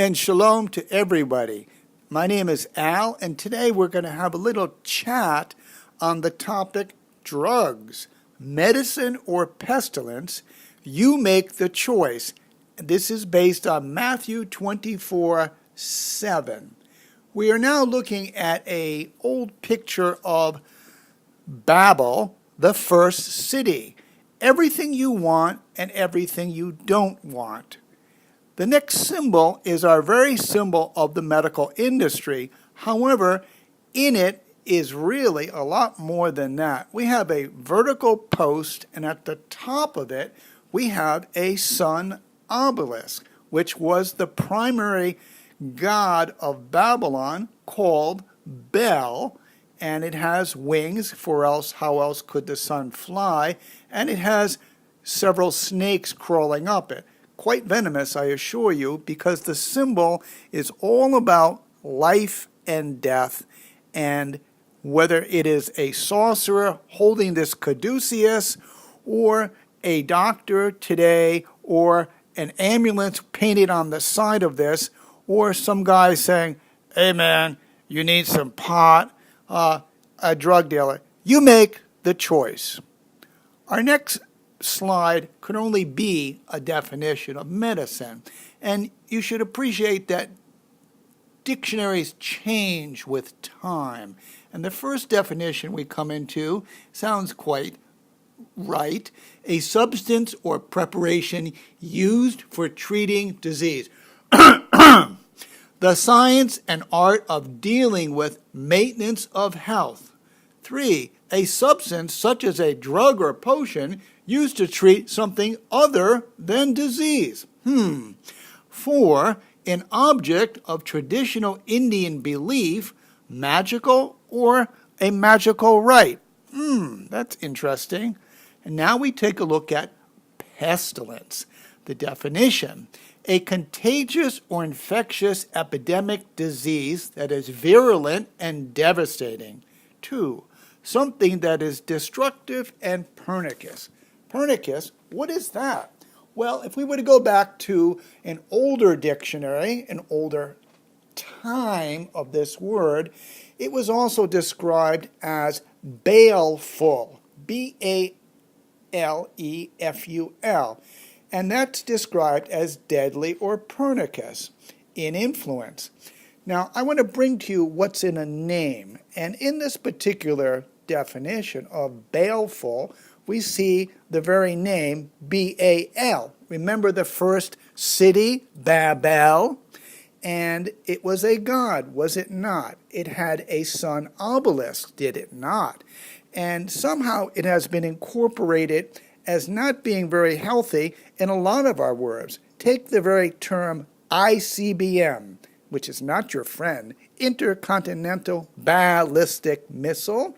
and shalom to everybody. My name is Al, and today we're going to have a little chat on the topic drugs, medicine or pestilence. You make the choice. This is based on Matthew 24, 7. We are now looking at an old picture of Babel, the first city. Everything you want and everything you don't want. The next symbol is our very symbol of the medical industry. However, in it is really a lot more than that. We have a vertical post, and at the top of it, we have a sun obelisk, which was the primary god of Babylon, called Bel, and it has wings, for else how else could the sun fly, and it has several snakes crawling up it. Quite venomous, I assure you, because the symbol is all about life and death, and whether it is a sorcerer holding this caduceus, or a doctor today, or an ambulance painted on the side of this, or some guy saying, "Hey man, you need some pot," a drug dealer. You make the choice. Our next slide could only be a definition of medicine, and you should appreciate that dictionaries change with time, and the first definition we come into sounds quite right: a substance or preparation used for treating disease. The science and art of dealing with maintenance of health. 3. A substance such as a drug or potion used to treat something other than disease. 4. An object of traditional Indian belief, magical or a magical rite. That's interesting. And now we take a look at pestilence. The definition: a contagious or infectious epidemic disease that is virulent and devastating. 2. Something that is destructive and pernicious. Pernicious, what is that? Well, if we were to go back to an older dictionary, an older time of this word, it was also described as baleful, B-A-L-E-F-U-L, and that's described as deadly or pernicious in influence. Now, I want to bring to you what's in a name, and in this particular definition of baleful, we see the very name B-A-L. Remember the first city, Babel? And it was a god, was it not? It had a sun obelisk, did it not? And somehow it has been incorporated as not being very healthy in a lot of our words. Take the very term ICBM, which is not your friend, intercontinental ballistic missile.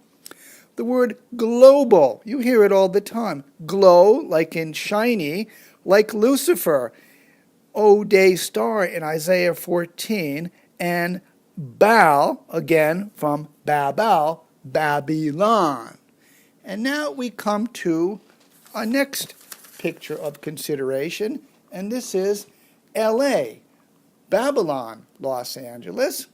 The word global, you hear it all the time. Glow, like in shiny, like Lucifer, O day star in Isaiah 14, and Baal, again from Babel, Babylon. And now we come to our next picture of consideration, and this is L.A., Babylon, Los Angeles,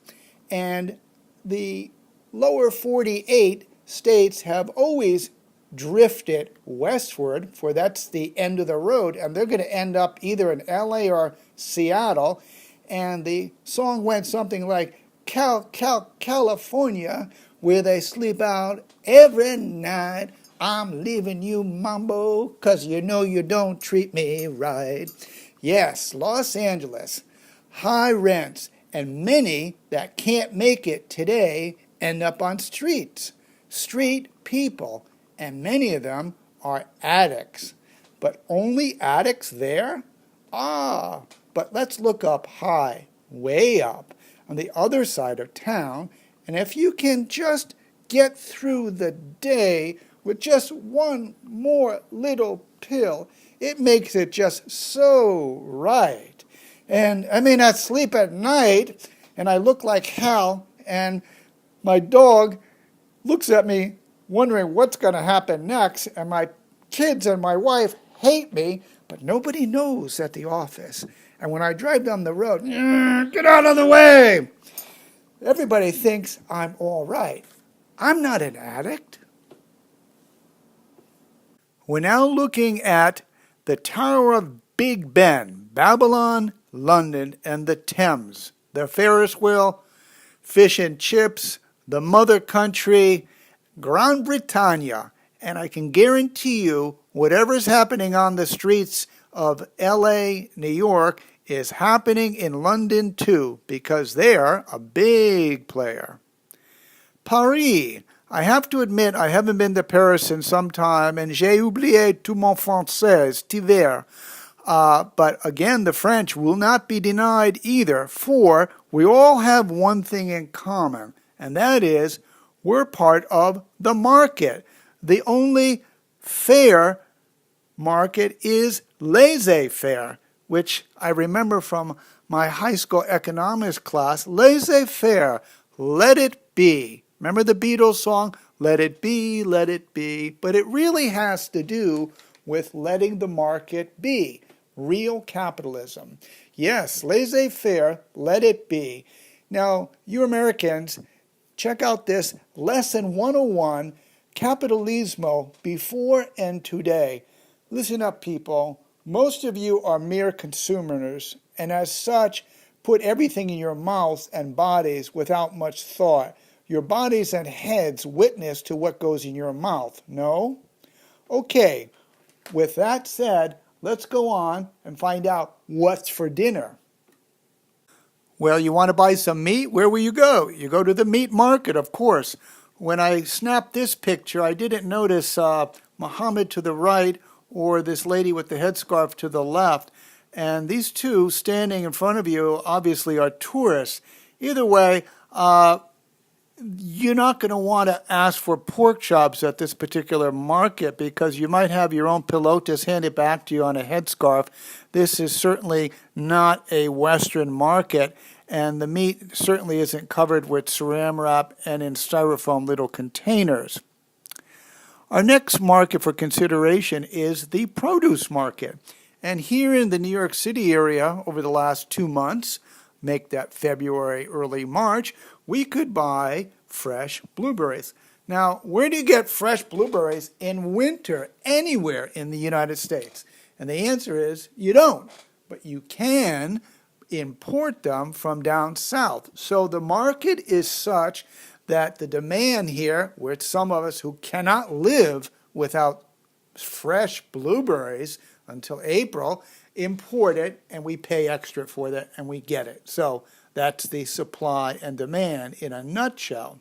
and the lower 48 states have always drifted westward, for that's the end of the road, and they're going to end up either in LA or Seattle. And the song went something like California, where they sleep out every night. I'm leaving you, mambo, 'cause you know you don't treat me right. Yes, Los Angeles, high rents, and many that can't make it today end up on streets. Street people, and many of them are addicts. But only addicts there? But let's look up high, way up, on the other side of town, and if you can just get through the day with just one more little pill, it makes it just so right. And I may not sleep at night, and I look like hell, and my dog looks at me wondering what's going to happen next, and my kids and my wife hate me, but nobody knows at the office. And when I drive down the road, get out of the way! Everybody thinks I'm all right. I'm not an addict. We're now looking at the Tower of Big Ben, Babylon, London, and the Thames, the Ferris wheel, fish and chips, the mother country, Gran Britannia. And I can guarantee you whatever's happening on the streets of LA, New York, is happening in London too, because they're a big player. Paris. I have to admit I haven't been to Paris in some time, and j'ai oublié tout mon français cet hiver. But again, the French will not be denied either, for we all have one thing in common, and that is we're part of the market. The only fair market is laissez-faire, which I remember from my high school economics class. Laissez-faire, let it be. Remember the Beatles song, let it be, let it be. But it really has to do with letting the market be. Real capitalism. Yes, laissez-faire, let it be. Now, you Americans, check out this Lesson 101, Capitalismo, Before and Today. Listen up, people. Most of you are mere consumers, and as such, put everything in your mouths and bodies without much thought. Your bodies and heads witness to what goes in your mouth. No? Okay, with that said, let's go on and find out what's for dinner. Well, you want to buy some meat? Where will you go? You go to the meat market, of course. When I snapped this picture, I didn't notice Muhammad to the right or this lady with the headscarf to the left. And these two standing in front of you obviously are tourists. Either way, you're not going to want to ask for pork chops at this particular market because you might have your own pilotis handed back to you on a headscarf. This is certainly not a Western market, and the meat certainly isn't covered with saran wrap and in styrofoam little containers. Our next market for consideration is the produce market. And here in the New York City area over the last 2 months, make that February, early March, we could buy fresh blueberries. Now, where do you get fresh blueberries in winter anywhere in the United States? And the answer is you don't, but you can import them from down south. So the market is such that the demand here, with some of us who cannot live without fresh blueberries until April, import it and we pay extra for that and we get it. So that's the supply and demand in a nutshell.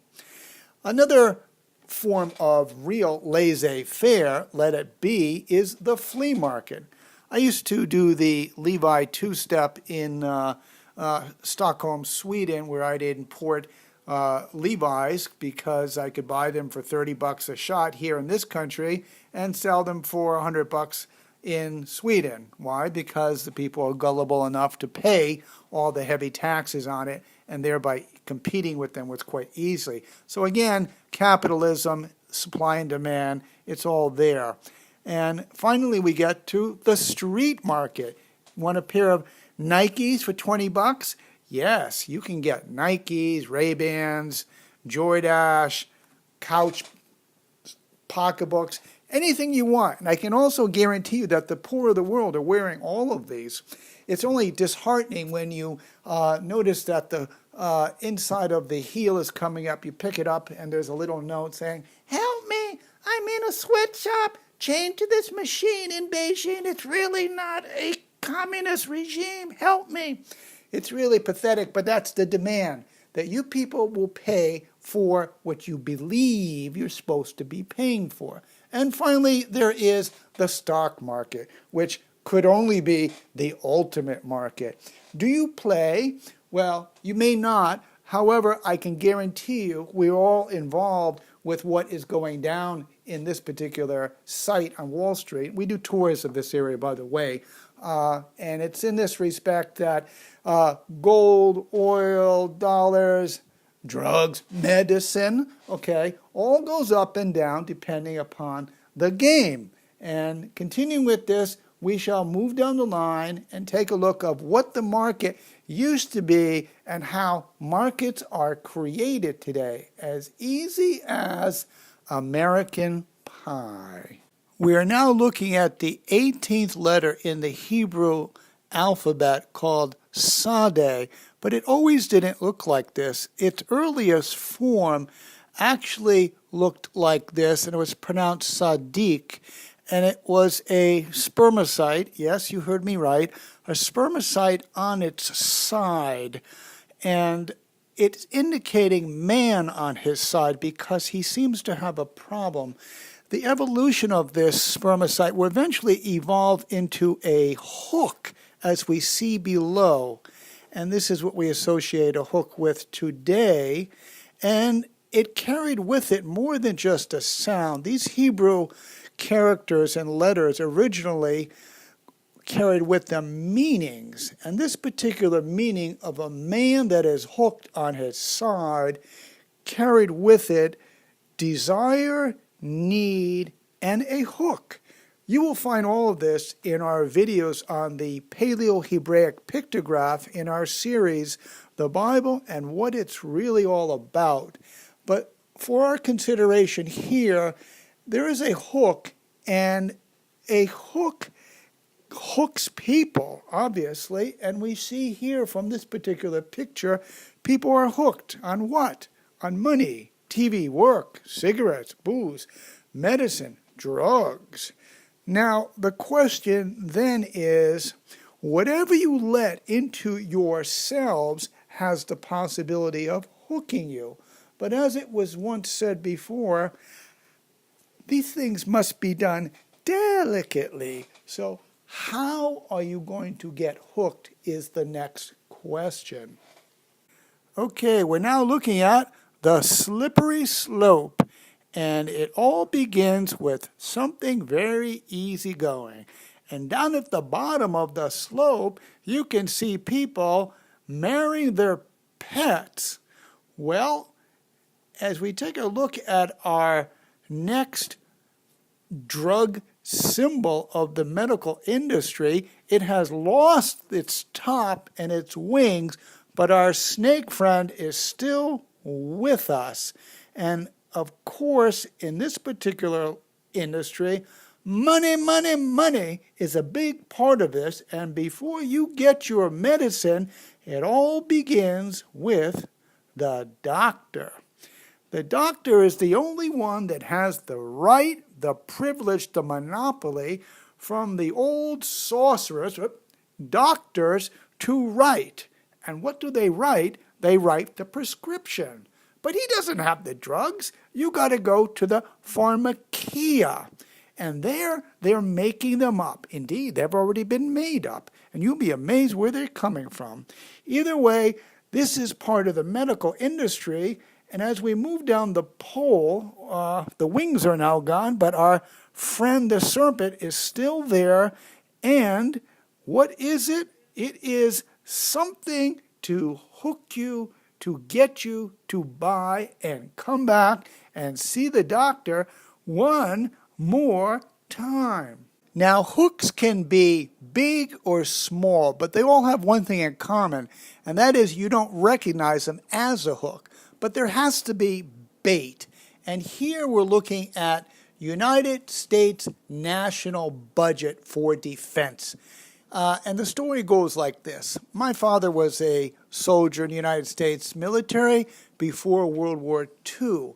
Another form of real laissez-faire, let it be, is the flea market. I used to do the Levi two-step in Stockholm, Sweden, where I'd import Levi's because I could buy them for $30 a shot here in this country and sell them for $100 in Sweden. Why? Because the people are gullible enough to pay all the heavy taxes on it and thereby competing with them with quite easily. So again, capitalism, supply and demand, it's all there. And finally we get to the street market. Want a pair of Nikes for $20? Yes, you can get Nikes, Ray-Bans, Jordache, Couch pocketbooks, anything you want. And I can also guarantee you that the poor of the world are wearing all of these. It's only disheartening when you notice that the inside of the heel is coming up. You pick it up and there's a little note saying, "Help me, I'm in a sweatshop chained to this machine in Beijing. It's really not a communist regime. Help me." It's really pathetic, but that's the demand, that you people will pay for what you believe you're supposed to be paying for. And finally, there is the stock market, which could only be the ultimate market. Do you play? Well, you may not. However, I can guarantee you we're all involved with what is going down in this particular site on Wall Street. We do tours of this area, by the way. And it's in this respect that gold, oil, dollars, drugs, medicine, okay, all goes up and down depending upon the game. And continuing with this, we shall move down the line and take a look of what the market used to be and how markets are created today, as easy as American pie. We are now looking at the 18th letter in the Hebrew alphabet called Sade, but it always didn't look like this. Its earliest form actually looked like this, and it was pronounced Sadiq, and it was a spermicide. Yes, you heard me right. A spermicide on its side, and it's indicating man on his side because he seems to have a problem. The evolution of this spermicide will eventually evolve into a hook, as we see below. And this is what we associate a hook with today. And it carried with it more than just a sound. These Hebrew characters and letters originally carried with them meanings. And this particular meaning of a man that is hooked on his side carried with it desire, need, and a hook. You will find all of this in our videos on the Paleo-Hebraic pictograph in our series, The Bible and What It's Really All About. But for our consideration here, there is a hook, and a hook hooks people, obviously, and we see here from this particular picture, people are hooked on what? On money, TV, work, cigarettes, booze, medicine, drugs. Now, the question then is, whatever you let into yourselves has the possibility of hooking you. But as it was once said before, these things must be done delicately. So how are you going to get hooked is the next question. Okay, we're now looking at the slippery slope. And it all begins with something very easygoing. And down at the bottom of the slope, you can see people marrying their pets. Well, as we take a look at our next drug symbol of the medical industry, it has lost its top and its wings, but our snake friend is still with us. And of course, in this particular industry, money, money, money is a big part of this. And before you get your medicine, it all begins with the doctor. The doctor is the only one that has the right, the privilege, the monopoly from the old sorcerers, doctors, to write. And what do they write? They write the prescription. But he doesn't have the drugs. You got to go to the pharmacia. And there, they're making them up. Indeed, they've already been made up. And you'll be amazed where they're coming from. Either way, this is part of the medical industry. And as we move down the pole, the wings are now gone, but our friend the serpent is still there. And what is it? It is something to hook you, to get you to buy and come back and see the doctor one more time. Now, hooks can be big or small, but they all have one thing in common, and that is you don't recognize them as a hook. But there has to be bait. And here we're looking at United States national budget for defense. And the story goes like this. My father was a soldier in the United States military before World War II.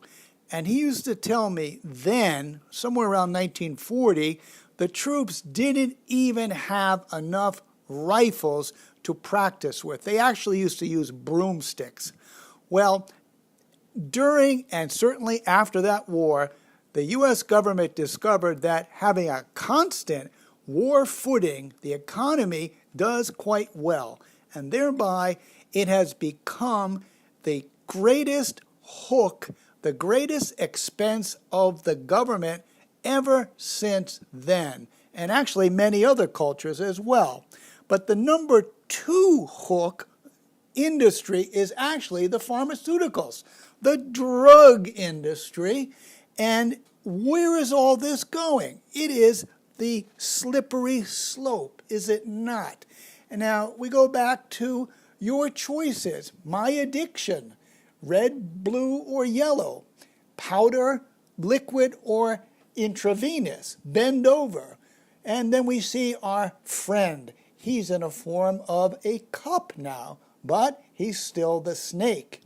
And he used to tell me then, somewhere around 1940, the troops didn't even have enough rifles to practice with. They actually used to use broomsticks. Well, during and certainly after that war, the U.S. government discovered that having a constant war footing, the economy does quite well. And thereby, it has become the greatest hook, the greatest expense of the government ever since then. And actually many other cultures as well. But the number 2 hook industry is actually the pharmaceuticals, the drug industry. And where is all this going? It is the slippery slope, is it not? And now we go back to your choices. My addiction, red, blue, or yellow, powder, liquid, or intravenous, bend over. And then we see our friend. He's in a form of a cup now, but he's still the snake.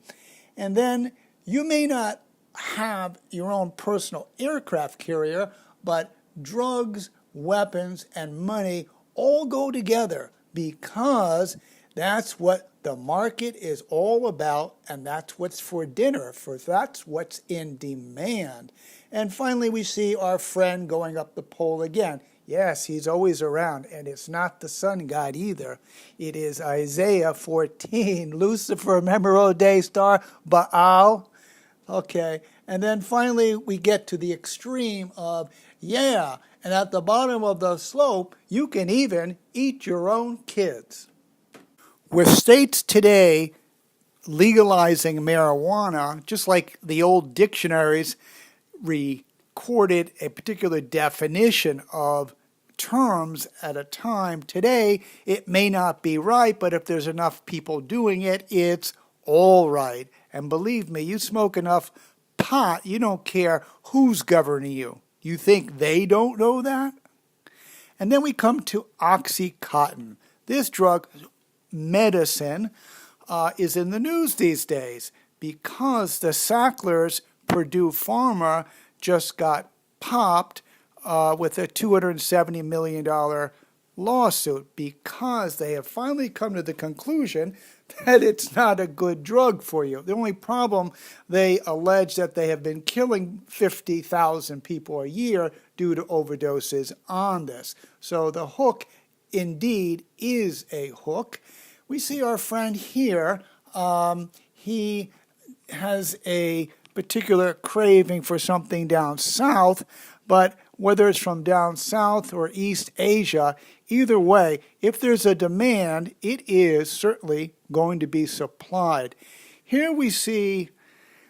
And then you may not have your own personal aircraft carrier, but drugs, weapons, and money all go together because that's what the market is all about, and that's what's for dinner, for that's what's in demand. And finally, we see our friend going up the pole again. Yes, he's always around, and it's not the sun god either. It is Isaiah 14, Lucifer, Memorable Day Star, Baal. Okay, and then finally we get to the extreme of, yeah, and at the bottom of the slope, you can even eat your own kids. With states today legalizing marijuana, just like the old dictionaries recorded a particular definition of terms at a time, today it may not be right, but if there's enough people doing it, it's all right. And believe me, you smoke enough pot, you don't care who's governing you. You think they don't know that? And then we come to Oxycontin. This drug, medicine, is in the news these days because the Sacklers, Purdue Pharma, just got popped with a $270 million lawsuit because they have finally come to the conclusion that it's not a good drug for you. The only problem, they allege that they have been killing 50,000 people a year due to overdoses on this. So the hook indeed is a hook. We see our friend here. He has a particular craving for something down south, but whether it's from down south or East Asia, either way, if there's a demand, it is certainly going to be supplied. Here we see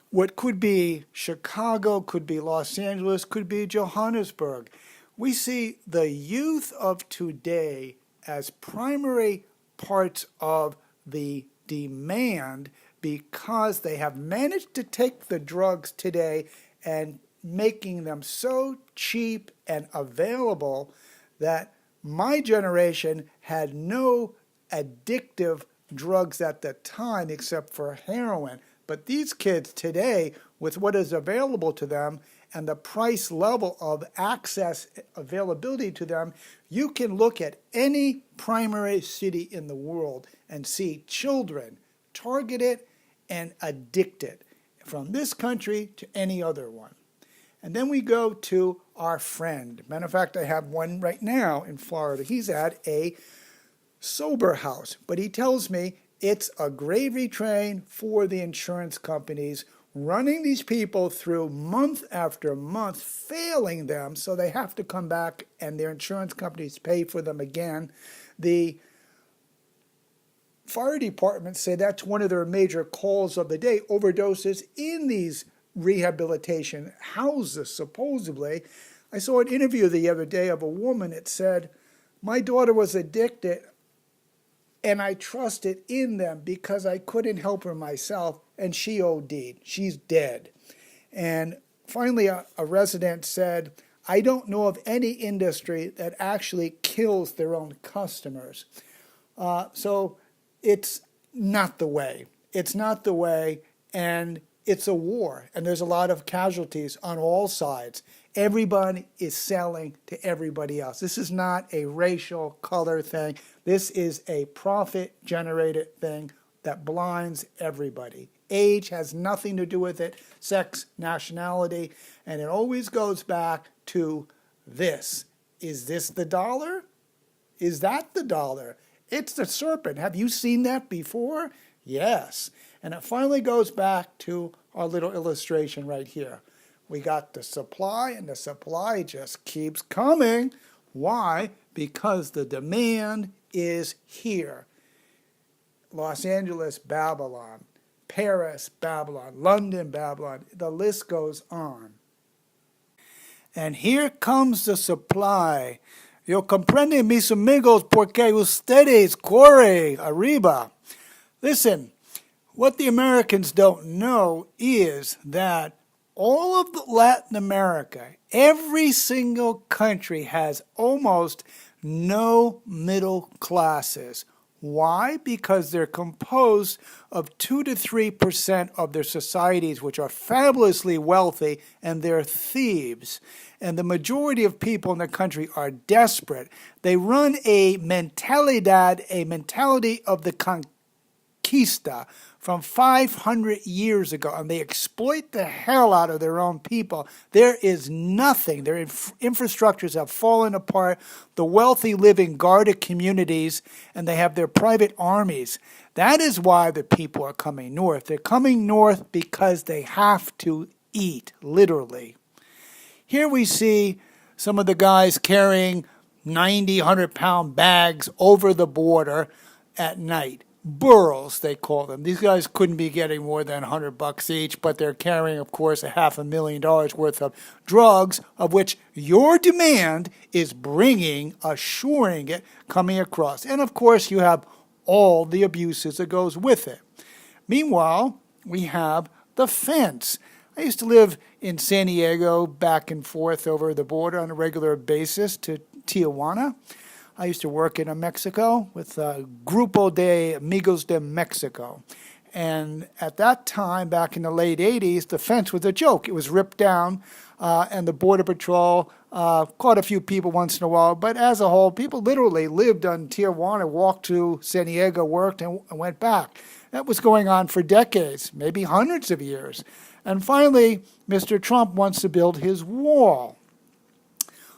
what could be Chicago, could be Los Angeles, could be Johannesburg. We see the youth of today as primary parts of the demand because they have managed to take the drugs today and making them so cheap and available that my generation had no addictive drugs at the time except for heroin. But these kids today, with what is available to them and the price level of access availability to them, you can look at any primary city in the world and see children targeted and addicted from this country to any other one. And then we go to our friend. Matter of fact, I have one right now in Florida. He's at a sober house, but he tells me it's a gravy train for the insurance companies, running these people through month after month, failing them, so they have to come back and their insurance companies pay for them again. The fire departments say that's one of their major calls of the day, overdoses in these rehabilitation houses, supposedly. I saw an interview the other day of a woman that said, my daughter was addicted and I trusted in them because I couldn't help her myself, and she OD'd. She's dead. And finally, a resident said, I don't know of any industry that actually kills their own customers. So it's not the way. It's not the way, and it's a war, and there's a lot of casualties on all sides. Everybody is selling to everybody else. This is not a racial color thing. This is a profit-generated thing that blinds everybody. Age has nothing to do with it, sex, nationality, and it always goes back to this. Is this the dollar? Is that the dollar? It's the serpent. Have you seen that before? Yes. And it finally goes back to our little illustration right here. We got the supply, and the supply just keeps coming. Why? Because the demand is here. Los Angeles, Babylon. Paris, Babylon. London, Babylon. The list goes on. And here comes the supply. Yo comprenden, mis amigos, porque ustedes corre arriba. Listen, what the Americans don't know is that all of Latin America, every single country has almost no middle classes. Why? Because they're composed of 2 to 3% of their societies, which are fabulously wealthy, and they're thieves. And the majority of people in the country are desperate. They run a mentality of the conquista from 500 years ago, and they exploit the hell out of their own people. There is nothing. Their infrastructures have fallen apart. The wealthy live in guarded communities, and they have their private armies. That is why the people are coming north. They're coming north because they have to eat, literally. Here we see some of the guys carrying 90, 100-pound bags over the border at night. Burros, they call them. These guys couldn't be getting more than $100 each, but they're carrying, of course, $500,000 worth of drugs, of which your demand is assuring it, coming across. And, of course, you have all the abuses that goes with it. Meanwhile, we have the fence. I used to live in San Diego, back and forth over the border on a regular basis to Tijuana. I used to work in Mexico with Grupo de Amigos de Mexico. And at that time, back in the late 80s, the fence was a joke. It was ripped down, and the Border Patrol caught a few people once in a while. But as a whole, people literally lived on Tijuana, walked to San Diego, worked, and went back. That was going on for decades, maybe hundreds of years. And finally, Mr. Trump wants to build his wall.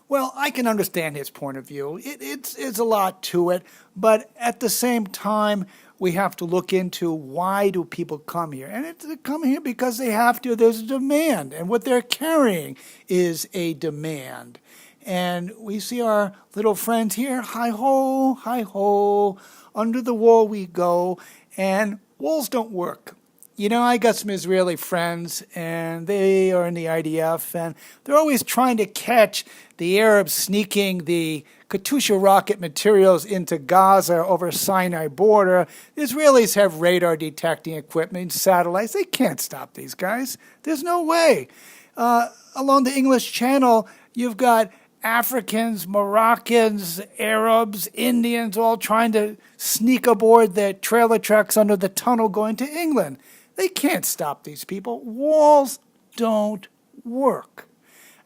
Well, I can understand his point of view. It's a lot to it, but at the same time, we have to look into why do people come here. And they come here because they have to. There's a demand, and what they're carrying is a demand. And we see our little friends here, hi-ho, under the wall we go, and walls don't work. You know, I got some Israeli friends, and they are in the IDF, and they're always trying to catch the Arabs sneaking the Katyusha rocket materials into Gaza over Sinai border. The Israelis have radar detecting equipment, satellites. They can't stop these guys. There's no way. Along the English Channel, you've got Africans, Moroccans, Arabs, Indians, all trying to sneak aboard the trailer trucks under the tunnel going to England. They can't stop these people. Walls don't work.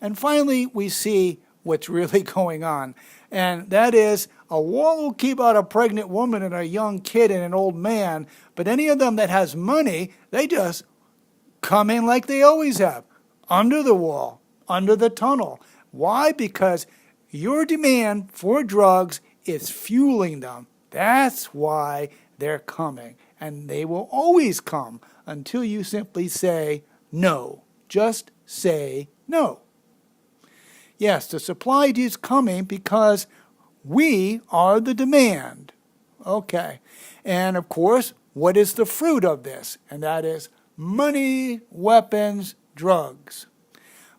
And finally, we see what's really going on. And that is, a wall will keep out a pregnant woman and a young kid and an old man, but any of them that has money, they just come in like they always have, under the wall, under the tunnel. Why? Because your demand for drugs is fueling them. That's why they're coming. And they will always come until you simply say no. Just say no. Yes, the supply is coming because we are the demand. Okay. And of course, what is the fruit of this? And that is money, weapons, drugs.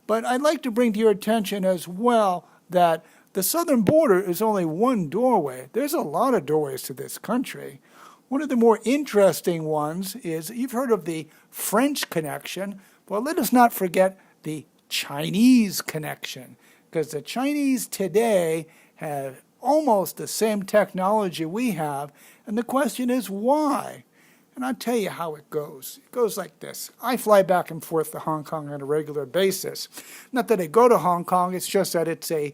But I'd like to bring to your attention as well that the southern border is only one doorway. There's a lot of doorways to this country. One of the more interesting ones is, you've heard of the French connection. Well, let us not forget the Chinese connection, because the Chinese today have almost the same technology we have, and the question is why? And I'll tell you how it goes. It goes like this. I fly back and forth to Hong Kong on a regular basis. Not that I go to Hong Kong, it's just that it's a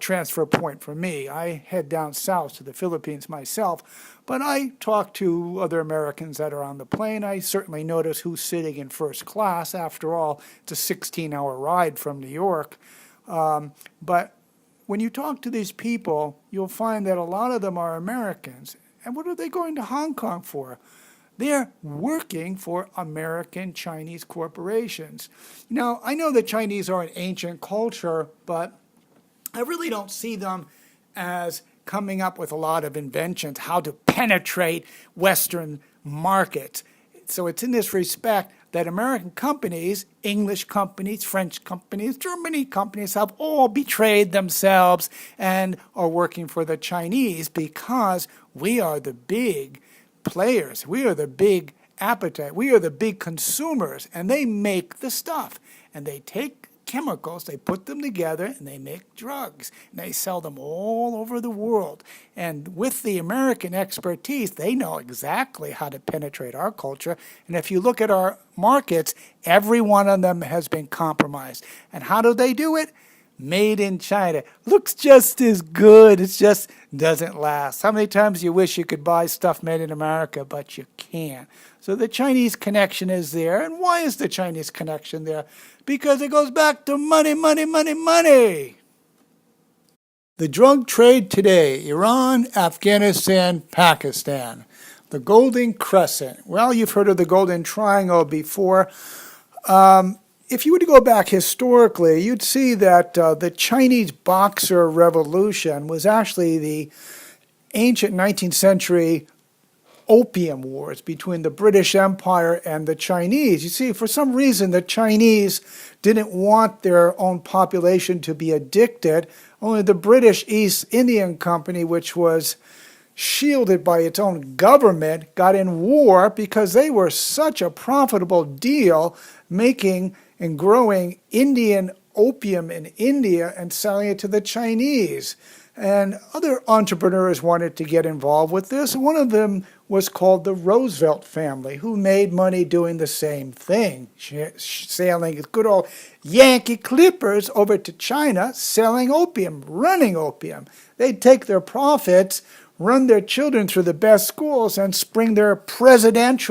transfer point for me. I head down south to the Philippines myself, but I talk to other Americans that are on the plane. I certainly notice who's sitting in first class. After all, it's a 16-hour ride from New York. But when you talk to these people, you'll find that a lot of them are Americans. And what are they going to Hong Kong for? They're working for American Chinese corporations. Now, I know the Chinese are an ancient culture, but I really don't see them as coming up with a lot of inventions, how to penetrate Western markets. So it's in this respect that American companies, English companies, French companies, Germany companies have all betrayed themselves and are working for the Chinese because we are the big players. We are the big appetite. We are the big consumers, and they make the stuff. And they take chemicals, they put them together, and they make drugs. And they sell them all over the world. And with the American expertise, they know exactly how to penetrate our culture. And if you look at our markets, every one of them has been compromised. And how do they do it? Made in China. Looks just as good. It just doesn't last. How many times you wish you could buy stuff made in America, but you can't? So the Chinese connection is there. And why is the Chinese connection there? Because it goes back to money, money, money, money. The drug trade today, Iran, Afghanistan, Pakistan. The Golden Crescent. Well, you've heard of the Golden Triangle before. If you were to go back historically, you'd see that the Chinese Boxer Revolution was actually the ancient 19th century opium wars between the British Empire and the Chinese. You see, for some reason, the Chinese didn't want their own population to be addicted. Only the British East Indian Company, which was shielded by its own government, got in war because they were such a profitable deal, making and growing Indian opium in India and selling it to the Chinese. And other entrepreneurs wanted to get involved with this. One of them was called the Roosevelt family, who made money doing the same thing, sailing good old Yankee clippers over to China, selling opium, running opium. They'd take their profits, run their children through the best schools, and spring their presidents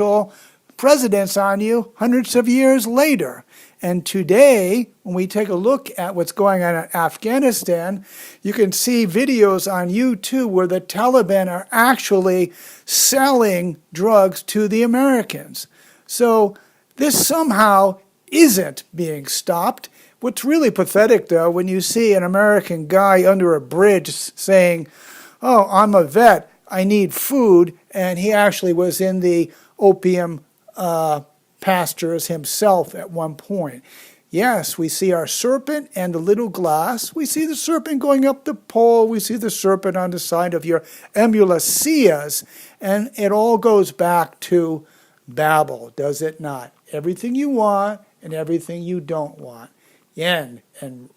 on you hundreds of years later. And today, when we take a look at what's going on in Afghanistan, you can see videos on YouTube where the Taliban are actually selling drugs to the Americans. So this somehow isn't being stopped. What's really pathetic, though, when you see an American guy under a bridge saying, "Oh, I'm a vet, I need food," and he actually was in the opium pastures himself at one point. Yes, we see our serpent and the little glass. We see the serpent going up the pole. We see the serpent on the side of your ambulaceias. And it all goes back to Babel, does it not? Everything you want and everything you don't want. And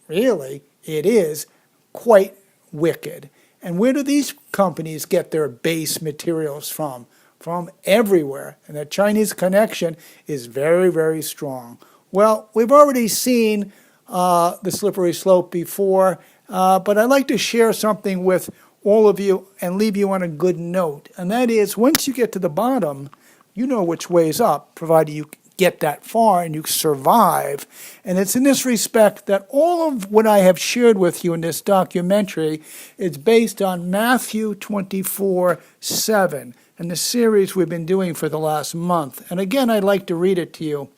really, it is quite wicked. And where do these companies get their base materials from? From everywhere. And the Chinese connection is very, very strong. Well, we've already seen the slippery slope before, but I'd like to share something with all of you and leave you on a good note. And that is, once you get to the bottom, you know which way's up, provided you get that far and you survive. And it's in this respect that all of what I have shared with you in this documentary is based on Matthew 24, 7. And the series we've been doing for the last month. And again, I'd like to read it to you.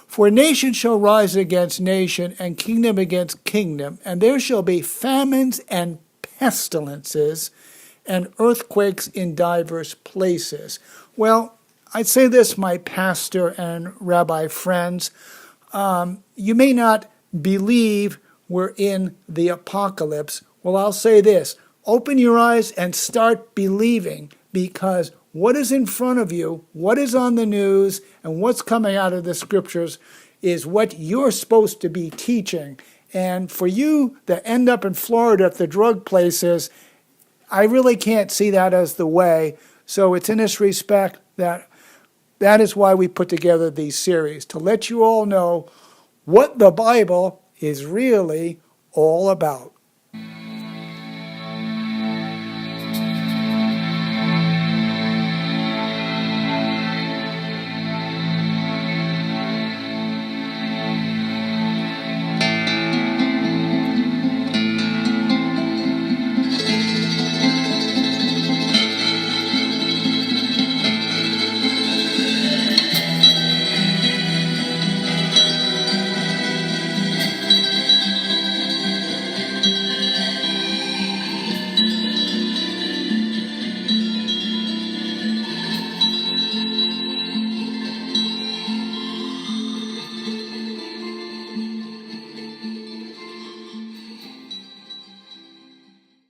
"For nation shall rise against nation, and kingdom against kingdom, and there shall be famines and pestilences, and earthquakes in divers places." Well, I'd say this, my pastor and rabbi friends. You may not believe we're in the apocalypse. Well, I'll say this. Open your eyes and start believing, because what is in front of you, what is on the news, and what's coming out of the scriptures is what you're supposed to be teaching. And for you that end up in Florida at the drug places, I really can't see that as the way. So it's in this respect that is why we put together these series, to let you all know what the Bible is really all about.